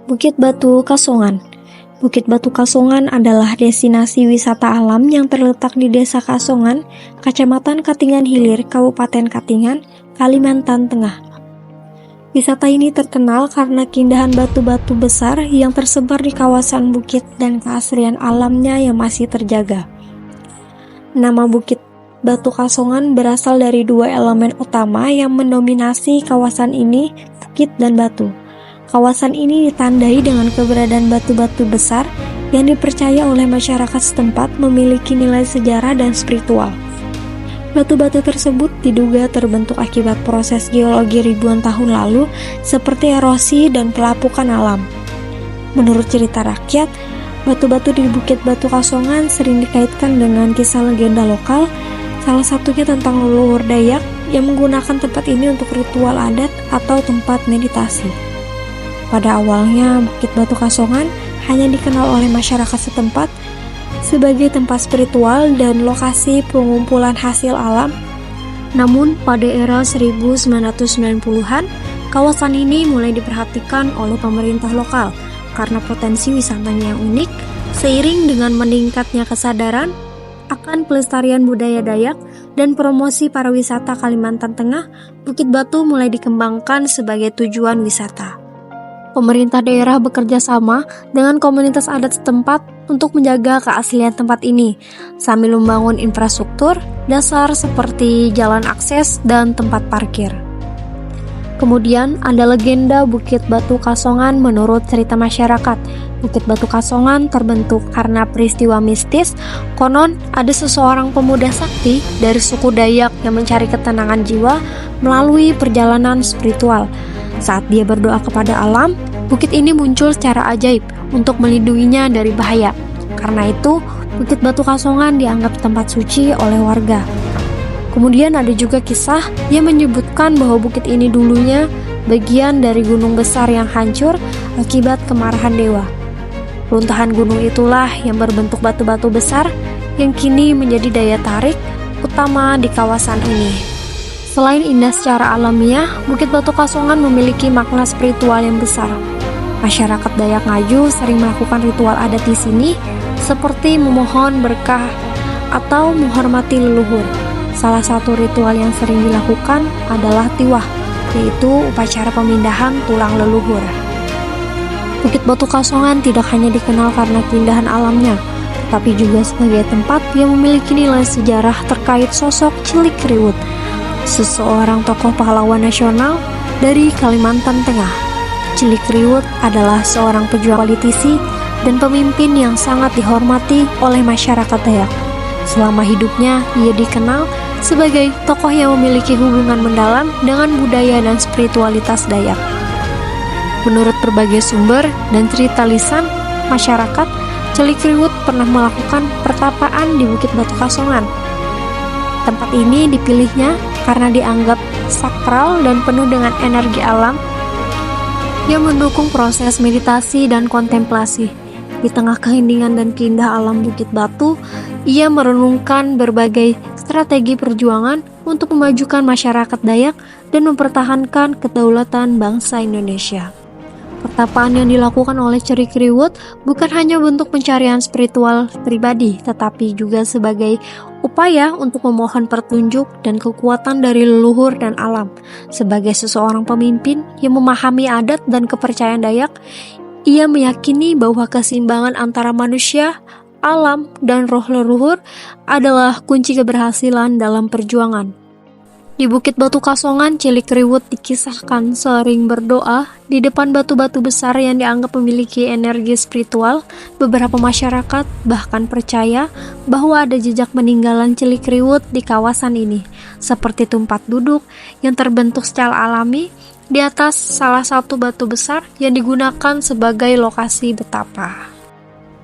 Bukit Batu Kasongan. Bukit Batu Kasongan adalah destinasi wisata alam yang terletak di Desa Kasongan, Kecamatan Katingan Hilir, Kabupaten Katingan, Kalimantan Tengah. Wisata ini terkenal karena keindahan batu-batu besar yang tersebar di kawasan bukit dan keasrian alamnya yang masih terjaga. Nama Bukit Batu Kasongan berasal dari dua elemen utama yang mendominasi kawasan ini, bukit dan batu. Kawasan ini ditandai dengan keberadaan batu-batu besar yang dipercaya oleh masyarakat setempat memiliki nilai sejarah dan spiritual. Batu-batu tersebut diduga terbentuk akibat proses geologi ribuan tahun lalu seperti erosi dan pelapukan alam. Menurut cerita rakyat, batu-batu di Bukit Batu Kasongan sering dikaitkan dengan kisah legenda lokal, salah satunya tentang leluhur Dayak yang menggunakan tempat ini untuk ritual adat atau tempat meditasi. Pada awalnya, Bukit Batu Kasongan hanya dikenal oleh masyarakat setempat sebagai tempat spiritual dan lokasi pengumpulan hasil alam. Namun, pada era 1990-an, kawasan ini mulai diperhatikan oleh pemerintah lokal karena potensi wisatanya yang unik, seiring dengan meningkatnya kesadaran akan pelestarian budaya Dayak dan promosi pariwisata Kalimantan Tengah. Bukit Batu mulai dikembangkan sebagai tujuan wisata. Pemerintah daerah bekerja sama dengan komunitas adat setempat untuk menjaga keaslian tempat ini, sambil membangun infrastruktur dasar seperti jalan akses dan tempat parkir. Kemudian ada legenda Bukit Batu Kasongan menurut cerita masyarakat. Bukit Batu Kasongan terbentuk karena peristiwa mistis. Konon ada seseorang pemuda sakti dari suku Dayak yang mencari ketenangan jiwa melalui perjalanan spiritual. Saat dia berdoa kepada alam, bukit ini muncul secara ajaib untuk melindunginya dari bahaya. Karena itu, Bukit Batu Kasongan dianggap tempat suci oleh warga. Kemudian ada juga kisah yang menyebutkan bahwa bukit ini dulunya bagian dari gunung besar yang hancur akibat kemarahan dewa. Runtuhan gunung itulah yang berbentuk batu-batu besar yang kini menjadi daya tarik utama di kawasan ini. Selain indah secara alamiah, Bukit Batu Kasongan memiliki makna spiritual yang besar. Masyarakat Dayak Ngaju sering melakukan ritual adat di sini, seperti memohon berkah atau menghormati leluhur. Salah satu ritual yang sering dilakukan adalah tiwah, yaitu upacara pemindahan tulang leluhur. Bukit Batu Kasongan tidak hanya dikenal karena keindahan alamnya, tapi juga sebagai tempat yang memiliki nilai sejarah terkait sosok Cilik Riwut, seseorang tokoh pahlawan nasional dari Kalimantan Tengah. Cilik Riwut adalah seorang pejuang politisi dan pemimpin yang sangat dihormati oleh masyarakat Dayak. Selama hidupnya, ia dikenal sebagai tokoh yang memiliki hubungan mendalam dengan budaya dan spiritualitas Dayak. Menurut berbagai sumber dan cerita lisan masyarakat, Cilik Riwut pernah melakukan pertapaan di Bukit Batu Kasongan. Tempat ini dipilihnya karena dianggap sakral dan penuh dengan energi alam yang mendukung proses meditasi dan kontemplasi. Di tengah keheningan dan keindahan alam Bukit Batu, ia merenungkan berbagai strategi perjuangan untuk memajukan masyarakat Dayak dan mempertahankan kedaulatan bangsa Indonesia. Pertapaan yang dilakukan oleh Cilik Riwut bukan hanya bentuk pencarian spiritual pribadi, tetapi juga sebagai upaya untuk memohon petunjuk dan kekuatan dari leluhur dan alam. Sebagai seseorang pemimpin yang memahami adat dan kepercayaan Dayak, ia meyakini bahwa keseimbangan antara manusia, alam, dan roh leluhur adalah kunci keberhasilan dalam perjuangan. Di Bukit Batu Kasongan, Cilik Riwut dikisahkan sering berdoa di depan batu-batu besar yang dianggap memiliki energi spiritual. Beberapa masyarakat bahkan percaya bahwa ada jejak peninggalan Cilik Riwut di kawasan ini, seperti tempat duduk yang terbentuk secara alami di atas salah satu batu besar yang digunakan sebagai lokasi betapa.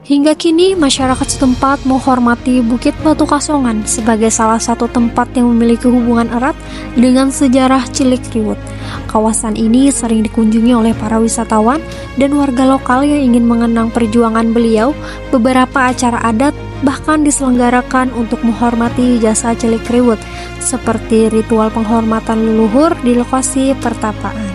Hingga kini, masyarakat setempat menghormati Bukit Batu Kasongan sebagai salah satu tempat yang memiliki hubungan erat dengan sejarah Cilik Riwut. Kawasan ini sering dikunjungi oleh para wisatawan dan warga lokal yang ingin mengenang perjuangan beliau. Beberapa acara adat bahkan diselenggarakan untuk menghormati jasa Cilik Riwut, seperti ritual penghormatan leluhur di lokasi pertapaan.